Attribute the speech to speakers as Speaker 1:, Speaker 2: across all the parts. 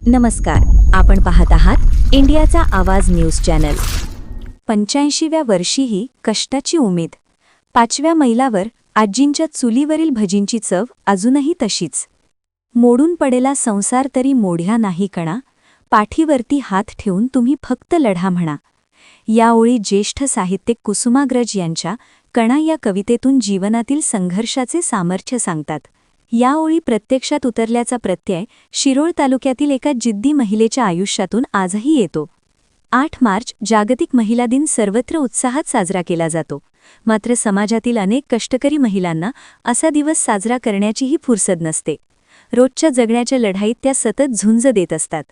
Speaker 1: नमस्कार, आपण पाहत आहात इंडियाचा आवाज न्यूज चॅनल। 85व्या वर्षीही कष्टाची उमेद। 5व्या मैलावर आजींच्या चुलीवरील भजींची चव अजूनही तशीच। मोडून पडेला संसार तरी मोढ्या नाही कणा, पाठीवरती हात ठेवून तुम्ही फक्त लढा म्हणा। या ओळी ज्येष्ठ साहित्यिक कुसुमाग्रज यांच्या कणा या कवितेतून जीवनातील संघर्षाचे सामर्थ्य सांगतात। या ओळी प्रत्यक्षात उतरल्याचा प्रत्यय शिरोळ तालुक्यातील एका जिद्दी महिलेच्या आयुष्यातून आजही येतो। 8 मार्च जागतिक महिला दिन सर्वत्र उत्साहात साजरा केला जातो, मात्र समाजातील अनेक कष्टकरी महिलांना असा दिवस साजरा करण्याचीही फुरसद नसते। रोजच्या जगण्याच्या लढाईत त्या सतत झुंज देत असतात।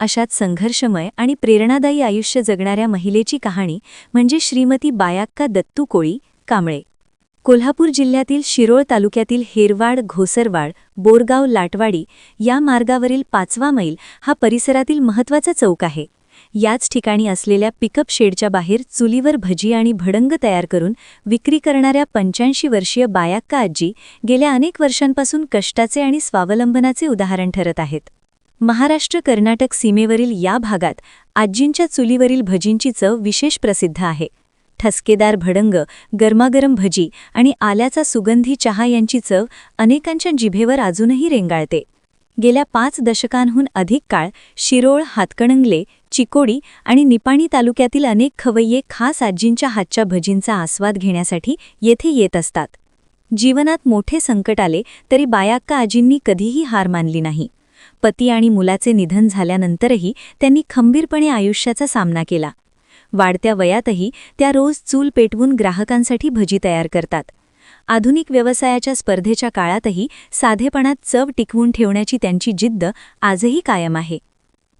Speaker 1: अशात संघर्षमय आणि प्रेरणादायी आयुष्य जगणाऱ्या महिलेची कहाणी म्हणजे श्रीमती बायाक्का दत्तू कोळी कांबळे। कोल्हापूर जिल्ह्यातील शिरोळ तालुक्यातील हेरवाड, घोसरवाड, बोरगाव, लाटवाडी या मार्गावरील 5वा मैल हा परिसरातील महत्त्वाचा चौक आहे। याच ठिकाणी असलेल्या पिकअप शेडच्या बाहेर चुलीवर भजी आणि भडंग तयार करून विक्री करणाऱ्या 85 वर्षीय बायाक्का आजी गेल्या अनेक वर्षांपासून कष्टाचे आणि स्वावलंबनाचे उदाहरण ठरत आहेत। महाराष्ट्र-कर्नाटक सीमेवरील या भागात आजींच्या चुलीवरील भजींची चव विशेष प्रसिद्ध आहे। ठसकेदार भडंग, गरमागरम भजी आणि आल्याचा सुगंधी चहा यांची चव अनेकांच्या जिभेवर अजूनही रेंगाळते। गेल्या 5 दशकांहून अधिक काळ शिरोळ, हातकणंगले, चिकोडी आणि निपाणी तालुक्यातील अनेक खवय्ये खास आजींच्या हातच्या भजींचा आस्वाद घेण्यासाठी येथे येत असतात। जीवनात मोठे संकट आले तरी बायाक्का आजींनी कधीही हार मानली नाही। पती आणि मुलाचे निधन झाल्यानंतरही त्यांनी खंबीरपणे आयुष्याचा सामना केला। वाढत्या वयातही त्या रोज चूल पेटवून ग्राहकांसाठी भजी तयार करतात। आधुनिक व्यवसायाच्या स्पर्धेच्या काळातही साधेपणात चव टिकवून ठेवण्याची त्यांची जिद्द आजही कायम आहे।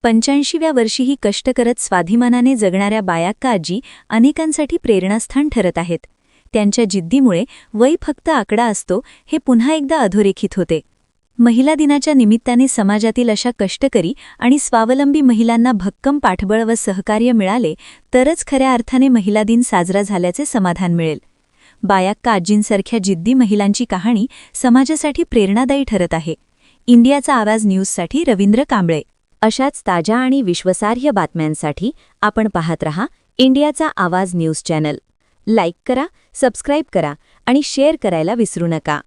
Speaker 1: 85व्या वर्षीही कष्ट करत स्वाभिमानाने जगणाऱ्या बायाक्का आजी अनेकांसाठी प्रेरणास्थान ठरत आहेत। त्यांच्या जिद्दीमुळे वय फक्त आकडा असतो हे पुन्हा एकदा अधोरेखित होते। महिला दिनाच्या निमित्ताने समाजातील अशा कष्टकरी आणि स्वावलंबी महिलांना भक्कम पाठबळ व सहकार्य मिळाले तरच खऱ्या अर्थाने महिला दिन साजरा झाल्याचे समाधान मिळेल। बायाक्का आजींसारख्या जिद्दी महिलांची कहाणी समाजासाठी प्रेरणादायी ठरत आहे। इंडियाचा आवाज न्यूजसाठी रवींद्र कांबळे। अशाच ताज्या आणि विश्वासार्ह बातम्यांसाठी आपण पाहत रहा इंडियाचा आवाज न्यूज चॅनल। लाईक करा, सबस्क्राईब करा आणि शेअर करायला विसरू नका।